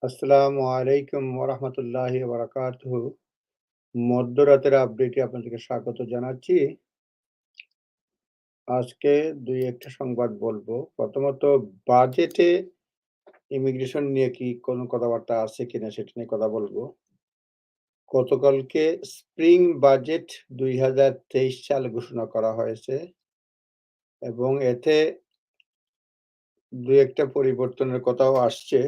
আসসালামু আলাইকুম ওয়া রাহমাতুল্লাহি ওয়া বারাকাতুহু। মধ্যরাতের আপডেটে আপনাদেরকে স্বাগত জানাচ্ছি। আজকে ২-১ টা সংবাদ বলবো। প্রথমত বাজেটে ইমিগ্রেশন নিয়ে কি কোনো কথাবার্তা আছে কিনা সেটা নিয়ে কথা বলবো। গতকালকে স্প্রিং বাজেট ২০২৩ সাল ঘোষণা করা হয়েছে এবং এতে ২-১ টা পরিবর্তনের কথাও আসছে।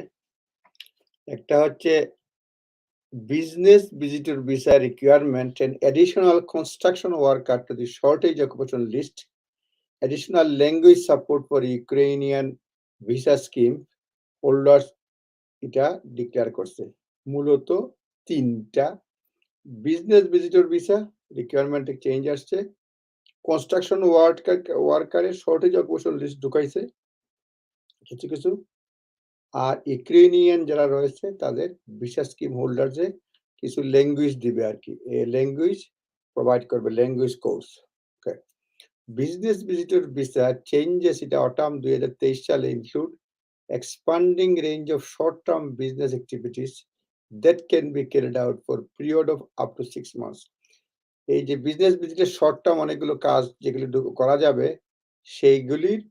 একটা হচ্ছে business visitor visa requirement and additional construction worker to the shortage occupation list, additional language support for Ukrainian visa scheme holders এটা ডিক্লেয়ার করছে। মূলত ৩টা বিজনেস ভিজিটর ভিসা রিকোয়ারমেন্টে চেঞ্জ আসছে, কনস্ট্রাকশন ওয়ার্কারের শর্টেজ অকুপেশন লিস্ট ঢুকাইছে কিছু কিছু, আর ইউক্রেনিয়ান যারা রয়েছে তাদের ভিসা স্কিম হোল্ডারসে কিছু ল্যাঙ্গুয়েজ দিবে আর কি, এই ল্যাঙ্গুয়েজ প্রোভাইড করবে, ল্যাঙ্গুয়েজ কোর্স। ওকে, বিজনেস ভিজিটর ভিসা চেঞ্জেস এটা অটাম 2023 সালে include expanding range of short-term business activities that can be carried out for period of up to 6 months. এই যে বিজনেস ভিজিটের শর্ট টার্ম অনেকগুলো কাজ যেগুলো করা যাবে সেইগুলির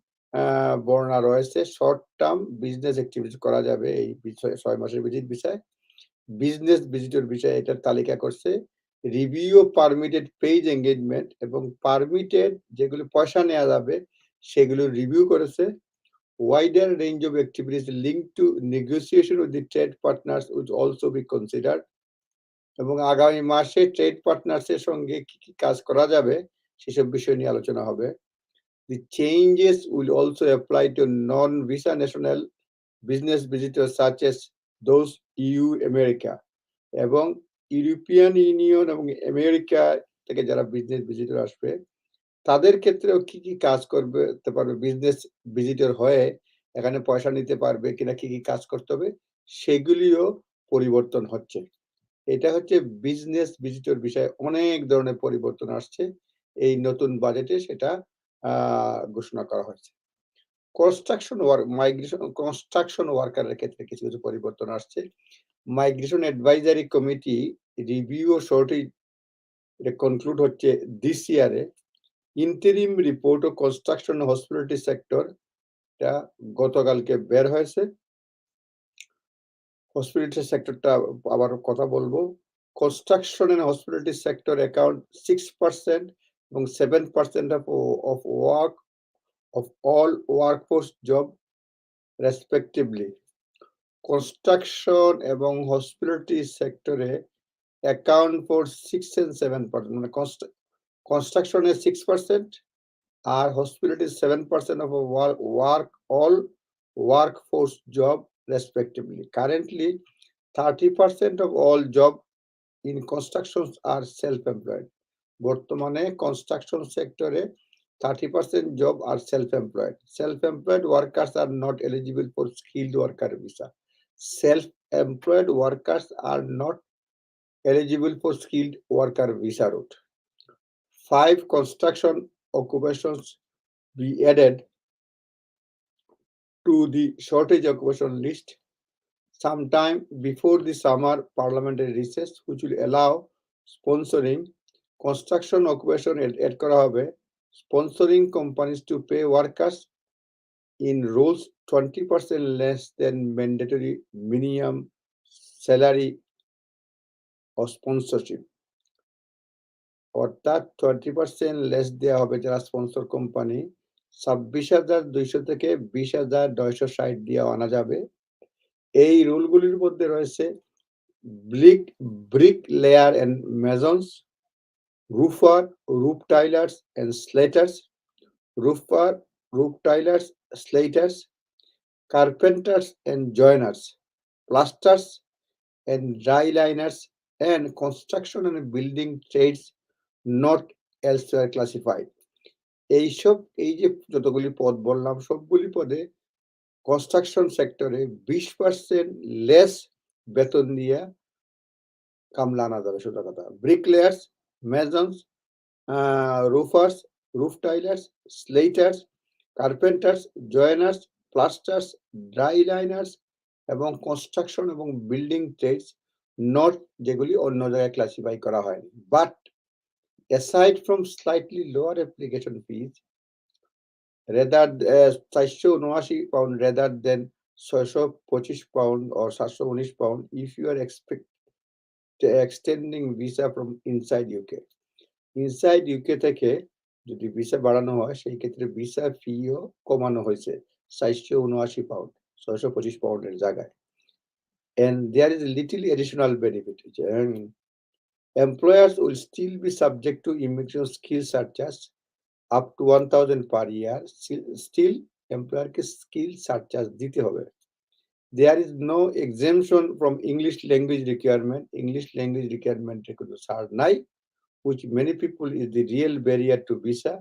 বর্ণনা রয়েছে। শর্ট টার্ম বিজনেস অ্যাক্টিভিটি করা যাবে এই বিষয়ে 6 মাসের ভিজিট বিষয়, বিজনেস ভিজিটর বিষয় এটার তালিকা করছে। রিভিউ পারমিটেড পেইড এঙ্গেজমেন্ট এবং পারমিটেড যেগুলো পয়সা নেওয়া যাবে সেগুলো রিভিউ করেছে। Wider range of activities linked to negotiation with the trade partners will also be considered, এবং আগামী মাসে ট্রেড পার্টনার্সের সঙ্গে কি কি কাজ করা যাবে সেসব বিষয় নিয়ে আলোচনা হবে। The changes will also apply to non-visa national business visitors such as those EU America এবং ইউরোপিয়ান ইউনিয়ন এবং আমেরিকা থেকে যারা বিজনেস ভিজিটর আসবে তাদের ক্ষেত্রেও কি কি কাজ করতে পারবে, বিজনেস ভিজিটর হয়ে এখানে পয়সা নিতে পারবে কিনা, কি কি কাজ করতে হবে সেগুলিও পরিবর্তন হচ্ছে। এটা হচ্ছে বিজনেস ভিজিটর বিষয়ে অনেক ধরনের পরিবর্তন আসছে এই নতুন বাজেটে, সেটা ঘোষণা করা হয়েছে। কনস্ট্রাকশন ওয়ার্কারের ক্ষেত্রে কিছু কিছু পরিবর্তন আসছে। মাইগ্রেশন অ্যাডভাইজারি কমিটি রিভিউ ও শর্টেজ এটা কনক্লুড হচ্ছে দিস ইয়ারে। ইন্টারিম রিপোর্ট ও কনস্ট্রাকশন হসপিটালিটি সেক্টর এটা গতকালকে বের হয়েছে। হসপিটালিটি সেক্টরটা আবার কথা বলবো। Construction and hospitality sector account 6% এবং 7% of work of all workforce job respectively. Construction এবং হসপিটালিটি সেক্টরে অ্যাকাউন্ট ফর 6 and 7%, মানে কনস্ট্রাকশনে 6% আর hospitality 7% of work all workforce job respectively. Currently 30% of all job in constructions are self-employed. বর্তমানে construction সেক্টরে 30% job are self-employed. Self-employed workers are not eligible for skilled worker visa. Self-employed workers are not eligible for skilled worker visa route. 5 construction occupations be added to the shortage occupation list sometime before the summer parliamentary recess, which will allow sponsoring construction occupation add করা হবে, sponsoring companies to pay workers in roles 20% less than mandatory minimum salary or sponsorship. অর্থাৎ 20% less দেওয়া হবে যারা sponsor company, 26,200 থেকে 20,960 দিয়ে আনা যাবে। এই রুলগুলির মধ্যে রয়েছে brick layer and masons, roofer, roof tilers and slaters, roofer, roof tilers, slaters, carpenters and joiners, plasterers and dry liners and construction and building trades not elsewhere classified. এইসব এই যে যতগুলি পদ বললাম সবগুলি পদে কনস্ট্রাকশন সেক্টরে 20% লেস বেতন দিয়ে কামলা আনা যাবে। সোজা কথা, bricklayers, masons, roofers, roof tilers, slaters, carpenters, joiners, plasterers, dry liners এবং কনস্ট্রাকশন এবং বিল্ডিং ট্রেডস নট যেগুলি অন্য জায়গায় ক্লাসিফাই করা হয়নি। But aside from slightly lower application fees, rather 479 pound rather than 625 pound or 719 pound if you are extending visa from inside UK. Inside UK থেকে যদি visa বাড়ানো হয় সেই ক্ষেত্রে ভিসা ফিও কমানো হয়েছে 479 পাউন্ড 625 পাউন্ডের জায়গায়। And there is little additional benefit. Employers will still be subject to immigration skill surcharge up to 1000 per year. Still employer ke skill surcharge dite hobe. There is no exemption from English language requirement. English language requirement e kono chhar nai, which many people is the real barrier to visa,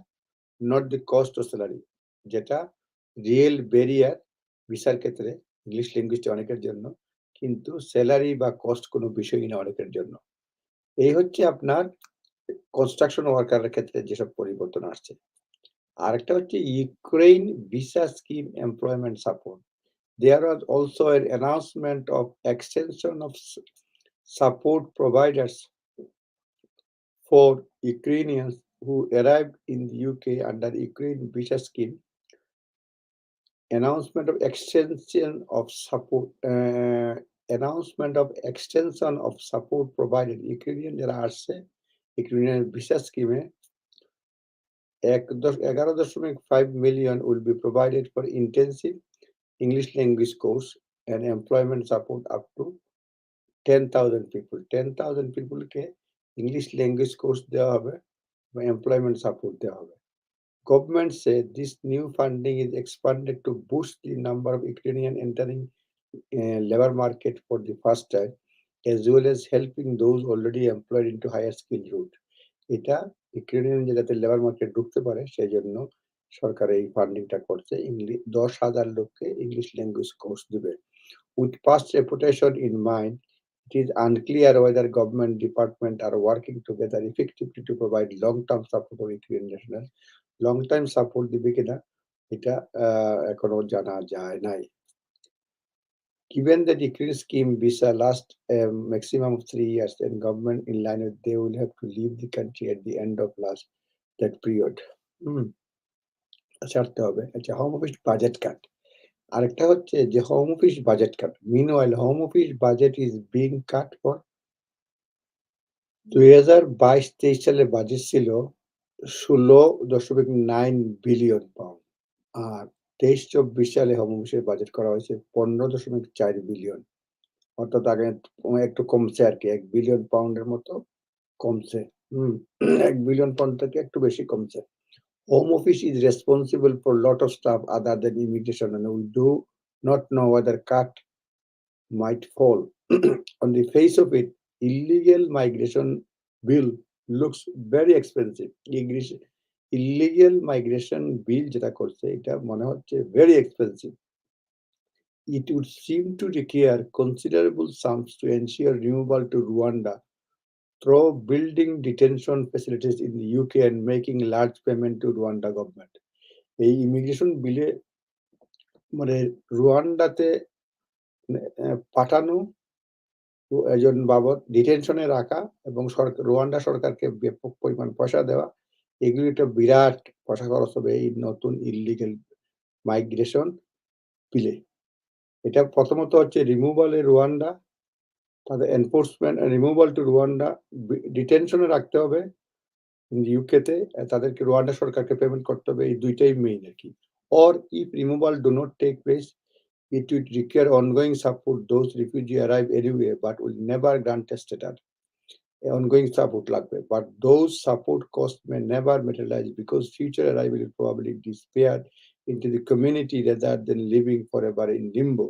not the cost of salary. যেটা real barrier ভিসার ক্ষেত্রে English ল্যাঙ্গুয়েজটা অনেকের জন্য, কিন্তু salary বা cost কোনো বিষয়ই না অনেকের জন্য। এই হচ্ছে আপনার কনস্ট্রাকশন ওয়ার্কারের ক্ষেত্রে যেসব পরিবর্তন আসছে। আরেকটা হচ্ছে Ukraine visa scheme employment support. There was also an announcement of extension of support providers for Ukrainians who arrived in the UK under Ukraine visa scheme. Announcement of extension of support provided Ukrainian যারা আসছে Ukrainian visa scheme 11.5 million will be provided for intensive English language course and employment support up to 10,000 people. 10,000 people K English language course দেওয়া হবে বা employment support দেওয়া হবে। Government said this new funding is expanded to boost the number of Ukrainian entering labor market for the first time, as well as helping those already employed into higher skill route. এটা Ukrainian যাতে labour market ঢুকতে পারে সেই জন্য সরকার এই ফান্ডিংটা করছে। 10,000 লোককে English language course দিবে। With past reputation in mind, it is unclear whether government departments are working together effectively to provide long-term support for Ukrainian nationals. Long-term support দিবে কিনা এটা এখনো জানা যায় নাই। Given that the Ukraine scheme visa lasts a maximum of 3 years, and government in line with they will have to leave the country at the end of that period. ছাড়তে হবে। আচ্ছা, হোম অফিস বাজেট কাট। আরেকটা হচ্ছে যে home office budget cut. Meanwhile, home office budget is being cut for 2022-23 সালে budget ছিল 16.9 billion pound. আর 23-24 সালে home অফিসের বাজেট করা হয়েছে 15.4 বিলিয়ন। অর্থাৎ আগে একটু কমছে আর কি, 1 বিলিয়ন পাউন্ডের মতো কমছে। 1 বিলিয়ন পাউন্ড থেকে একটু বেশি কমছে। Home office is responsible for a lot of stuff other than immigration, and we do not know whether cut might fall. On the face of it, illegal migration bill looks very expensive. Illegal migration bill যেটা করছে এটা মনে হচ্ছে very expensive. It would seem to require considerable sums to ensure removal to Rwanda through building detention facilities in the UK and making large payment to Rwanda government. এই immigration বিলে মানে রুয়ান্ডাতে পাঠানো একজন বাবদ ডিটেনশনে রাখা এবং রুয়ান্ডা সরকারকে ব্যাপক পরিমাণ পয়সা দেওয়া, এগুলি একটা বিরাট পয়সা খরচ হবে এই নতুন ইললিগাল মাইগ্রেশন বিলে। এটা প্রথমত হচ্ছে রিমুভালে রুয়ান্ডা, তাদের এনফোর্সমেন্ট রিমুভাল টু রুয়ান্ডা, ডিটেনশনে রাখতে হবে ইউকেতে, তাদেরকে রুয়ান্ডা সরকারকে পেমেন্ট করতে হবে, এই দুইটাই মেইন আর কি। Or if removal do not take place, it would require ongoing support those refugees arrive anywhere but will never grant a status. Ongoing support লাগবে, but those support costs may never materialize because future arrival will probably disappear into the community rather than living forever in limbo.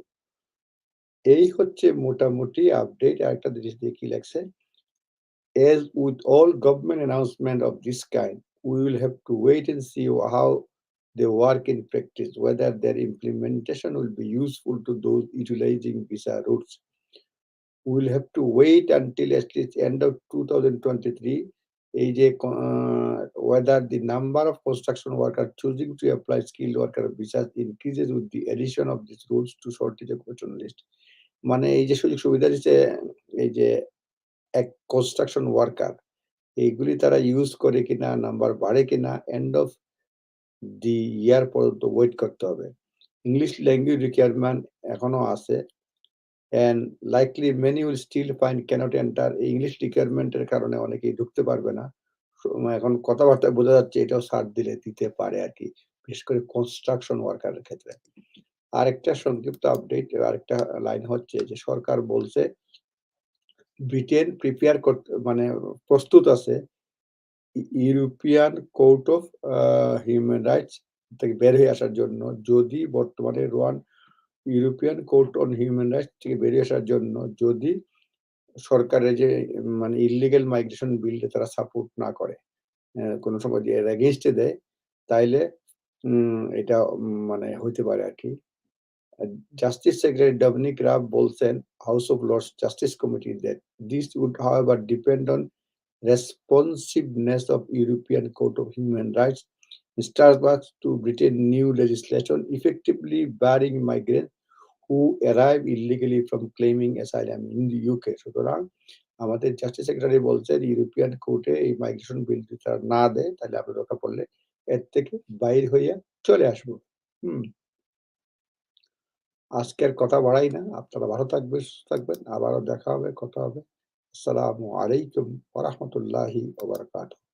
এই হচ্ছে মোটামুটি update. আরেকটা জিনিস দিয়ে কি লাগছে, as with all government announcement of this kind, we will have to wait and see how they work in practice, whether their implementation will be useful to those utilizing visa routes. We will have to wait until at least end of 2023, whether the number of construction workers choosing to apply skilled worker visas increases with the addition of these rules to shortage occupation list. মানে এই যে সুযোগ সুবিধা দিচ্ছে, এই যে এক construction worker, এইগুলি তারা ইউজ করে কিনা, নাম্বার বাড়ে কিনা, এন্ড অফ দি ইয়ার পর্যন্ত ওয়েট করতে হবে। ইংলিশ ল্যাঙ্গুয়েজ রিকোয়ারমেন্ট এখনো আছে, and likely many will still find cannot enter। এই ইংলিশ রিকোয়ারমেন্টের কারণে অনেকেই ঢুকতে পারবে না। এখন কথাবার্তায় বোঝা যাচ্ছে এটাও ছাড় দিতে পারে আরকি, বিশেষ করে কনস্ট্রাকশন ওয়ার্কারের ক্ষেত্রে। আরেকটা সংক্ষিপ্ত আপডেট, আরেকটা লাইন হচ্ছে যে সরকার বলছে ব্রিটেন প্রিপেয়ার করতে, মানে প্রস্তুত আছে European court of human rights থেকে বের হয়ে আসার জন্য, যদি বর্তমানে European court on human rights থেকে বেরিয়ে আসার জন্য যদি সরকারের যে মানে ইল্লিগাল মাইগ্রেশন বিলটা তারা সাপোর্ট না করে, কোনো সময় যে এর এগেইনস্টে দেয়, তাইলে এটা মানে হইতে পারে আরকি। জাস্টিস সেক্রেটারি ডমিনিক রাব বলছেন House of Lords justice committee that this would however depend on responsiveness of European Court of Human Rights in Strasbourg to Britain new legislation effectively barring migrants who arrive illegally from claiming asylum in the UK। সুতরাং আমাদের justice secretary বলছেন European কোর্টে এই migration বিল যদি তারা না দেয়, তাহলে আমরা দরকার পড়লে এর থেকে বাইর হইয়া চলে আসবো। হুম। আজকে আর কথা বাড়াই না। আপনারা ভালো থাকবেন, সুস্থ থাকবেন। আবারও দেখা হবে, কথা হবে। আসসালামু আলাইকুম ওয়া রাহমাতুল্লাহি ওয়া বারাকাতুহু।